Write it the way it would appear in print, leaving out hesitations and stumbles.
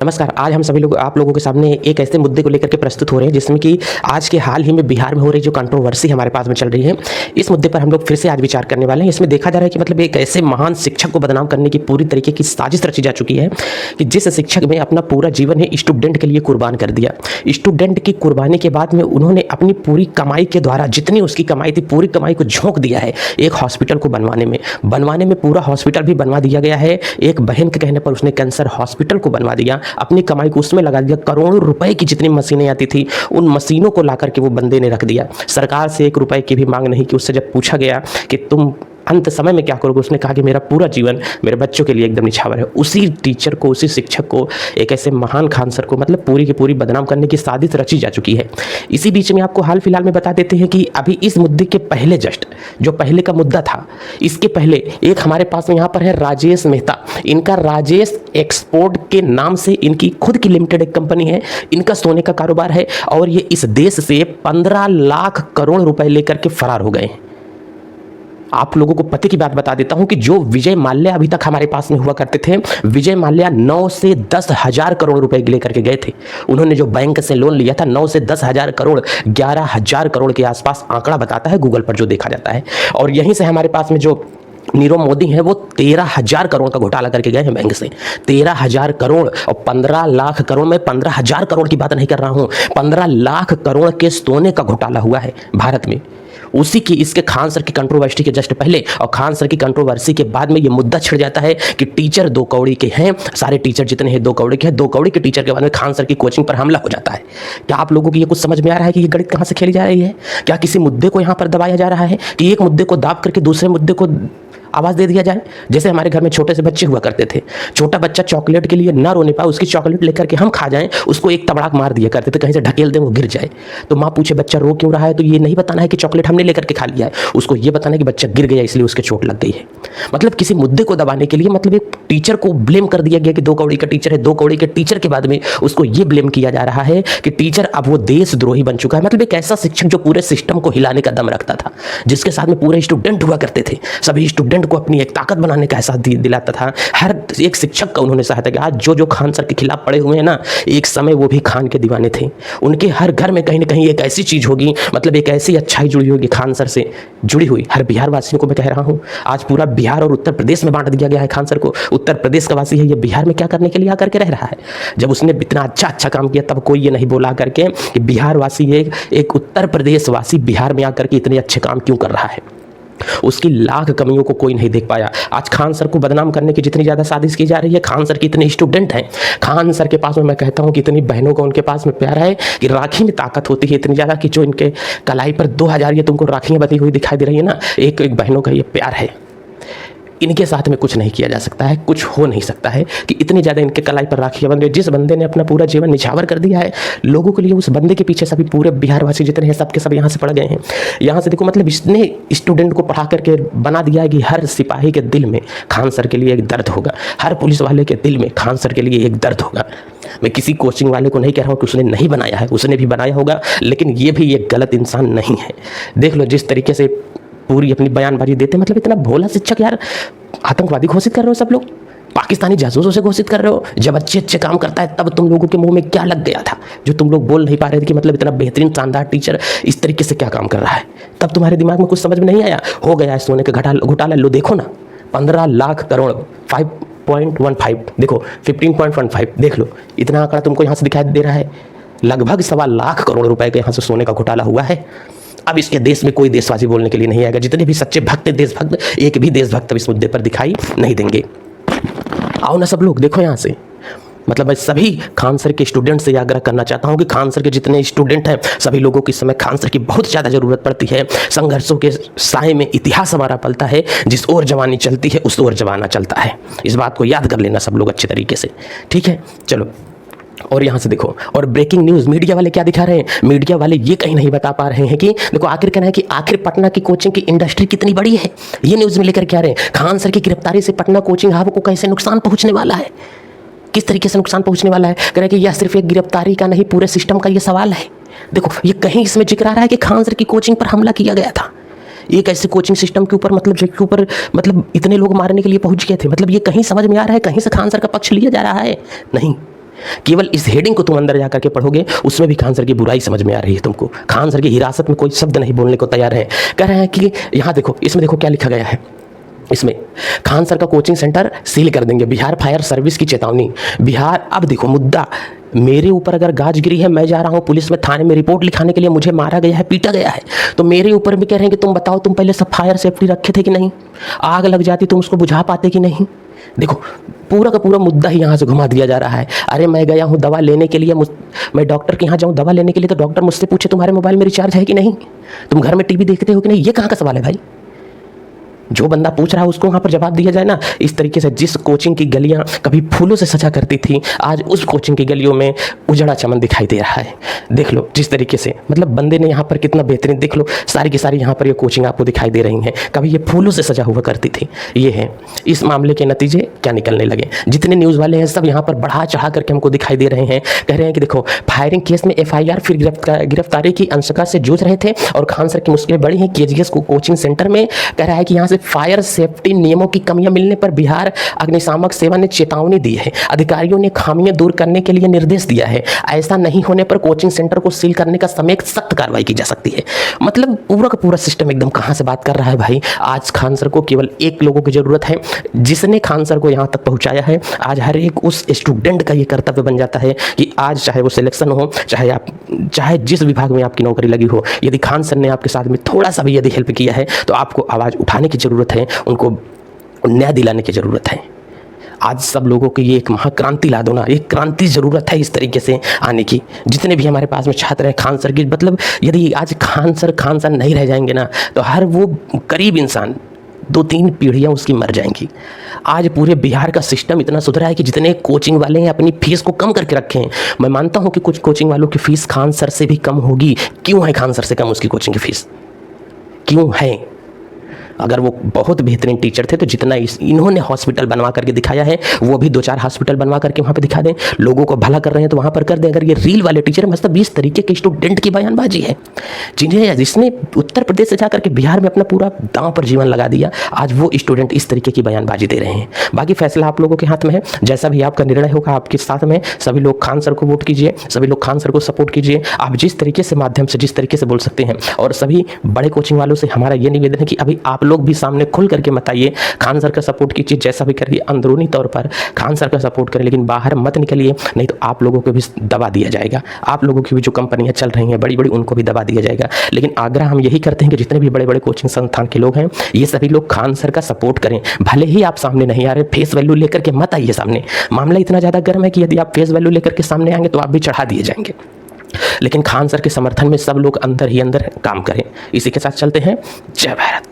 नमस्कार। आज हम सभी लोग आप लोगों के सामने एक ऐसे मुद्दे को लेकर के प्रस्तुत हो रहे हैं जिसमें कि आज के हाल ही में बिहार में हो रही जो कंट्रोवर्सी हमारे पास में चल रही है, इस मुद्दे पर हम लोग फिर से आज विचार करने वाले हैं। इसमें देखा जा रहा है कि मतलब एक ऐसे महान शिक्षक को बदनाम करने की पूरी तरीके की साजिश रची जा चुकी है कि जिस शिक्षक ने अपना पूरा जीवन है स्टूडेंट के लिए कुर्बान कर दिया। स्टूडेंट की कुर्बानी के बाद में उन्होंने अपनी पूरी कमाई के द्वारा जितनी उसकी कमाई थी पूरी कमाई को झोंक दिया है एक हॉस्पिटल को बनवाने में पूरा हॉस्पिटल भी बनवा दिया गया है। एक बहन के कहने पर उसने कैंसर हॉस्पिटल को बनवा दिया, अपनी कमाई को उसमें लगा दिया। करोड़ों रुपए की जितनी मशीनें आती थी उन मशीनों को ला करके वो बंदे ने रख दिया। सरकार से 1 रुपए की भी मांग नहीं की। उससे जब पूछा गया कि तुम अंत समय में क्या करोगे, उसने कहा कि मेरा पूरा जीवन मेरे बच्चों के लिए एकदम निछावर है। उसी टीचर को, उसी शिक्षक को, एक ऐसे महान खान सर को मतलब पूरी की पूरी बदनाम करने की साजिश रची जा चुकी है। इसी बीच में आपको हाल फिलहाल में बता देते हैं कि अभी इस मुद्दे के पहले जस्ट जो पहले का मुद्दा था, इसके पहले एक हमारे पास में यहाँ पर है राजेश मेहता। इनका राजेश एक्सपोर्ट के नाम से इनकी खुद की लिमिटेड एक कंपनी है, इनका सोने का कारोबार है और ये इस देश से 15 लाख करोड़ रुपए लेकर के फरार हो गए हैं। आप लोगों को पते की बात बता देता हूं कि जो विजय माल्या अभी तक हमारे पास में हुआ करते थे, विजय माल्या 9 से 10 हजार करोड़ रुपए लेकर के गए थे। उन्होंने जो बैंक से लोन लिया था 9 से 10 हजार करोड़, 11,000 करोड़ के आसपास आंकड़ा बताता है गूगल पर जो देखा जाता है। और यहीं से हमारे पास में जो नीरव मोदी है वो 13,000 करोड़ का घोटाला करके गए हैं बैंक से। 13,000 करोड़ और 15 लाख करोड़। मैं 15,000 करोड़ की बात नहीं कर रहा हूं, 15 लाख करोड़ के सोने का घोटाला हुआ है भारत में। उसी की इसके खान सर की कंट्रोवर्सी के जस्ट पहले और खान सर की कंट्रोवर्सी के बाद में ये मुद्दा छिड़ जाता है कि टीचर 2 कौड़ी के हैं, सारे टीचर जितने हैं 2 कौड़ी के हैं। 2 कौड़ी के टीचर के बाद में खान सर की कोचिंग पर हमला हो जाता है। क्या आप लोगों को ये कुछ समझ में आ रहा है कि ये गणित कहां से खेली जा रही है? क्या किसी मुद्दे को यहां पर दबाया जा रहा है कि एक मुद्दे को दाब करके दूसरे मुद्दे को आवाज दे दिया जाए? जैसे हमारे घर में छोटे से बच्चे हुआ करते थे, छोटा बच्चा चॉकलेट के लिए ना रोने पाए, उसकी चॉकलेट लेकर के हम खा जाएं, उसको एक तबड़ाक मार दिया करते थे, कहीं से ढकेल दें वो गिर जाए। तो माँ पूछे बच्चा रो क्यों रहा है, तो ये नहीं बताना है कि चॉकलेट हमने लेकर के खा लिया है, उसको ये बताना है कि बच्चा गिर गया इसलिए उसके चोट लग गई है। मतलब किसी मुद्दे को दबाने के लिए मतलब एक टीचर को ब्लेम कर दिया गया कि 2 कौड़ी का टीचर है। 2 कौड़ी के टीचर के बाद में उसको ये ब्लेम किया जा रहा है कि टीचर अब वो देशद्रोही बन चुका है। मतलब एक ऐसा शिक्षक जो पूरे सिस्टम को हिलाने का दम रखता था, जिसके साथ में पूरे स्टूडेंट हुआ करते थे, सभी स्टूडेंट को अपनी एक ताकत बनाने का एहसास दिलाता था। हर एक शिक्षक का उन्होंने सहायता किया। आज जो खान सर के खिलाफ पड़े हुए हैं ना, एक समय वो भी खान के दीवाने थे। उनके हर घर में कहीं ना कहीं एक ऐसी चीज होगी, मतलब एक ऐसी अच्छाई जुड़ी होगी खान सर से जुड़ी हुई। हर बिहार वासियों को मैं कह रहा हूं, आज पूरा बिहार और उत्तर प्रदेश में बांट दिया गया है खान सर को। उत्तर प्रदेश का वासी है, ये बिहार में क्या करने के लिए आकर के रह रहा है? जब उसने इतना अच्छा काम किया तब कोई ये नहीं बोला करके कि बिहार वासी एक उत्तर प्रदेश वासी बिहार में आकर के इतने अच्छे काम क्यों कर रहा है। उसकी लाख कमियों को कोई नहीं देख पाया। आज खान सर को बदनाम करने की जितनी ज्यादा साजिश की जा रही है, खान सर के इतने स्टूडेंट हैं, खान सर के पास में मैं कहता हूं कि इतनी बहनों का उनके पास में प्यार है कि राखी में ताकत होती है इतनी ज्यादा कि जो इनके कलाई पर 2000 ये तुमको राखियां बंधी हुई दिखाई दे रही है ना, एक एक बहनों का ये प्यार है। इनके साथ में कुछ नहीं किया जा सकता है, कुछ हो नहीं सकता है कि इतनी ज़्यादा इनके कलाई पर राखियां बंध रही। जिस बंदे ने अपना पूरा जीवन निछावर कर दिया है लोगों के लिए, उस बंदे के पीछे सभी पूरे बिहारवासी जितने हैं सब के सब यहाँ से पड़ गए हैं। यहाँ से देखो, मतलब इसने स्टूडेंट को पढ़ा करके बना दिया है कि हर सिपाही के दिल में खान सर के लिए एक दर्द होगा, हर पुलिस वाले के दिल में खान सर के लिए एक दर्द होगा। मैं किसी कोचिंग वाले को नहीं कह रहा हूँ कि उसने नहीं बनाया है, उसने भी बनाया होगा, लेकिन ये भी एक गलत इंसान नहीं है। देख लो जिस तरीके से पूरी अपनी बयानबाजी देते, मतलब इतना भोला शिक्षक यार आतंकवादी घोषित कर रहे हो सब लोग, पाकिस्तानी जासूसों से घोषित कर रहे हो। जब अच्छे काम करता है तब तुम लोगों के मुंह में क्या लग गया था जो तुम लोग बोल नहीं पा रहे थे कि मतलब इतना बेहतरीन शानदार टीचर इस तरीके से क्या काम कर रहा है? तब तुम्हारे दिमाग में कुछ समझ में नहीं आया? हो गया है सोने का घोटाला। लो देखो ना, 15 लाख करोड़, 5.15 देखो, 15.15 देख लो, इतना आंकड़ा तुमको यहाँ से दिखाई दे रहा है। लगभग 1.25 लाख करोड़ रुपए के यहाँ से सोने का घोटाला हुआ है। अब इसके देश में कोई देशवासी बोलने के लिए नहीं आएगा। जितने भी सच्चे भक्त देशभक्त, एक भी देशभक्त इस मुद्दे पर दिखाई नहीं देंगे। आओ ना सब लोग देखो यहाँ से। मतलब मैं सभी खान सर के स्टूडेंट से आग्रह करना चाहता हूँ कि खान सर के जितने स्टूडेंट हैं सभी लोगों की इस समय खान सर की बहुत ज़्यादा ज़रूरत पड़ती है। संघर्षों के साए में इतिहास हमारा पलता है, जिस ओर जवानी चलती है उस ओर जमाना चलता है। इस बात को याद कर लेना सब लोग अच्छे तरीके से, ठीक है? चलो, और यहाँ से देखो, और ब्रेकिंग न्यूज़ मीडिया वाले क्या दिखा रहे हैं? मीडिया वाले ये कहीं नहीं बता पा रहे हैं कि देखो आखिर कहना है कि आखिर पटना की कोचिंग की इंडस्ट्री कितनी बड़ी है, ये न्यूज़ में लेकर के आ रहे हैं। खान सर की गिरफ्तारी से पटना कोचिंग हब को कैसे नुकसान पहुंचने वाला है, किस तरीके से नुकसान पहुंचने वाला है? कह रहे हैं कि यह सिर्फ एक गिरफ्तारी का नहीं, पूरे सिस्टम का ये सवाल है। देखो ये कहीं इसमें जिक्र आ रहा है कि खान सर की कोचिंग पर हमला किया गया था, एक ऐसे कोचिंग सिस्टम के ऊपर जिसके ऊपर इतने लोग मारने के लिए पहुंच गए थे। मतलब ये कहीं समझ में आ रहा है, कहीं से खान सर का पक्ष लिया जा रहा है? नहीं। केवल इस हेडिंग को तुम अंदर जा करके पढ़ोगे, उसमें भी खान सर की बुराई समझ में आ रही है तुमको। खान सर की हिरासत में कोई शब्द नहीं बोलने को तैयार है। कह रहे हैं कि यहाँ देखो, इसमें देखो क्या लिखा गया है। इसमें खान सर का कोचिंग सेंटर सील कर देंगे, बिहार फायर सर्विस की चेतावनी। बिहार, अब देखो मुद्दा, मेरे ऊपर अगर गाज गिरी है, मैं जा रहा हूँ पुलिस में थाने में रिपोर्ट लिखाने के लिए, मुझे मारा गया है, पीटा गया है, तो मेरे ऊपर भी कह रहे हैं कि तुम बताओ, तुम पहले सब फायर सेफ्टी रखे थे कि नहीं? आग लग जाती तुम उसको बुझा पाते कि नहीं? देखो पूरा का पूरा मुद्दा ही यहाँ से घुमा दिया जा रहा है। अरे मैं गया हूँ दवा लेने के लिए, मैं डॉक्टर के यहाँ जाऊँ दवा लेने के लिए, तो डॉक्टर मुझसे पूछे तुम्हारे मोबाइल में रिचार्ज है कि नहीं, तुम घर में टीवी देखते हो कि नहीं? ये कहाँ का सवाल है भाई? जो बंदा पूछ रहा है उसको वहाँ पर जवाब दिया जाए ना। इस तरीके से जिस कोचिंग की गलियाँ कभी फूलों से सजा करती थी, आज उस कोचिंग की गलियों में उजड़ा चमन दिखाई दे रहा है। देख लो जिस तरीके से, मतलब बंदे ने यहाँ पर कितना बेहतरीन, देख लो सारी की सारी यहाँ पर ये कोचिंग आपको दिखाई दे रही हैं। कभी ये फूलों से सजा हुआ करती थी। ये है इस मामले के नतीजे क्या निकलने लगे। जितने न्यूज़ वाले हैं सब यहाँ पर बढ़ा चढ़ा करके हमको दिखाई दे रहे हैं। कह रहे हैं कि देखो फायरिंग केस में FIR, फिर गिरफ्तारी की अंशका से जूझ रहे थे और खान सर की मुश्किलें बढ़ी हैं। KGS कोचिंग सेंटर में कह रहा है कि यहाँ से फायर सेफ्टी नियमों की कमियां मिलने पर बिहार अग्निशामक सेवा ने चेतावनी दी है। अधिकारियों ने खामियां दूर करने के लिए निर्देश दिया है। ऐसा नहीं होने पर कोचिंग सेंटर को सील करने का समेत सख्त कार्रवाई की जा सकती है। मतलब पूरा का पूरा सिस्टम एकदम कहां से बात कर रहा है भाई। आज खान सर को केवल एक लोगों की जरूरत है, जिसने खान सर को यहां तक पहुंचाया है। आज हर एक उस स्टूडेंट का ये कर्तव्य बन जाता है कि आज चाहे वो सिलेक्शन हो, चाहे जिस विभाग में आपकी नौकरी लगी हो, यदि खान सर ने आपके साथ में थोड़ा सा भी यदि हेल्प किया है तो आपको आवाज़ उठाने की ज़रूरत है, उनको न्याय दिलाने की ज़रूरत है। आज सब लोगों की ये एक महाक्रांति ला दो ना, एक क्रांति ज़रूरत है इस तरीके से आने की। जितने भी हमारे पास में छात्र हैं खान सर की, मतलब यदि आज खान सर नहीं रह जाएंगे ना, तो हर वो गरीब इंसान 2-3 पीढ़ियाँ उसकी मर जाएंगी। आज पूरे बिहार का सिस्टम इतना सुधरा है कि जितने कोचिंग वाले हैं अपनी फीस को कम करके रखे हैं। मैं मानता हूँ कि कुछ कोचिंग वालों की फ़ीस खान सर से भी कम होगी। क्यों है खान सर से कम उसकी कोचिंग की फ़ीस? क्यों है? अगर वो बहुत बेहतरीन टीचर थे तो जितना इन्होंने हॉस्पिटल बनवा करके दिखाया है, वो भी 2-4 हॉस्पिटल बनवा करके वहाँ पे दिखा दें। लोगों को भला कर रहे हैं तो वहाँ पर कर दें। अगर ये रील वाले टीचर मतलब 20 तरीके के स्टूडेंट की बयानबाजी है, जिसने उत्तर प्रदेश से जाकर के बिहार में अपना पूरा दांव पर जीवन लगा दिया, आज वो स्टूडेंट इस तरीके की बयानबाजी दे रहे हैं। बाकी फैसला आप लोगों के हाथ में है, जैसा भी आपका निर्णय होगा आपके साथ में। सभी लोग खान सर को वोट कीजिए, सभी लोग खान सर को सपोर्ट कीजिए। आप जिस तरीके से माध्यम से जिस तरीके से बोल सकते हैं। और सभी बड़े कोचिंग वालों से हमारा ये निवेदन है कि अभी आप लोग भी सामने खुल करके मत आइए, खान सर का सपोर्ट कीजिए। जैसा भी करिए अंदरूनी तौर पर खान सर का सपोर्ट करें, लेकिन बाहर मत निकलिए, नहीं तो आप लोगों को भी दबा दिया जाएगा। आप लोगों की भी जो कंपनियां चल रही हैं बड़ी बड़ी, उनको भी दबा दिया जाएगा। लेकिन आग्रह हम यही करते हैं कि जितने भी बड़े बड़े कोचिंग संस्थान के लोग हैं, ये सभी लोग खान सर का सपोर्ट करें। भले ही आप सामने नहीं आ रहे, फेस वैल्यू लेकर के मत आइए सामने। मामला इतना ज़्यादा गर्म है कि यदि आप फेस वैल्यू लेकर के सामने आएंगे तो आप भी चढ़ा दिए जाएंगे। लेकिन खान सर के समर्थन में सब लोग अंदर ही अंदर काम करें। इसी के साथ चलते हैं। जय भारत।